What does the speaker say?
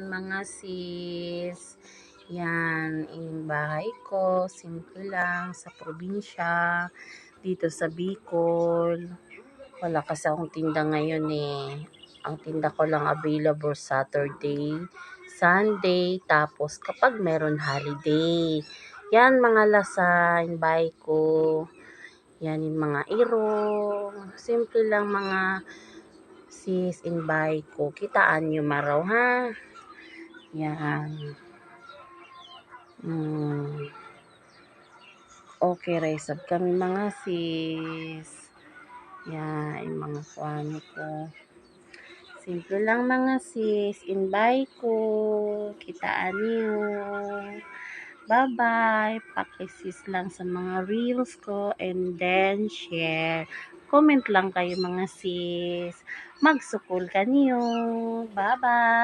Mga sis, yan, yung bahay ko, simple lang, sa probinsya, dito sa Bicol. Wala kasi akong tinda ngayon eh. Ang tinda ko lang available Saturday, Sunday, tapos kapag meron holiday. Yan mga lasay, bahay ko. Yan yung mga irong. Simple lang mga sis in bahay ko. Kitaan nyo maraw ha. Yan. Okay, resab kami mga sis. Yan, yung mga kwano ko. Simple lang mga sis. Invite ko. Kitaan niyo. Bye-bye. Pakisis lang sa mga reels ko. And then, share. Comment lang kayo mga sis. Magsukol ka niyo. Bye-bye.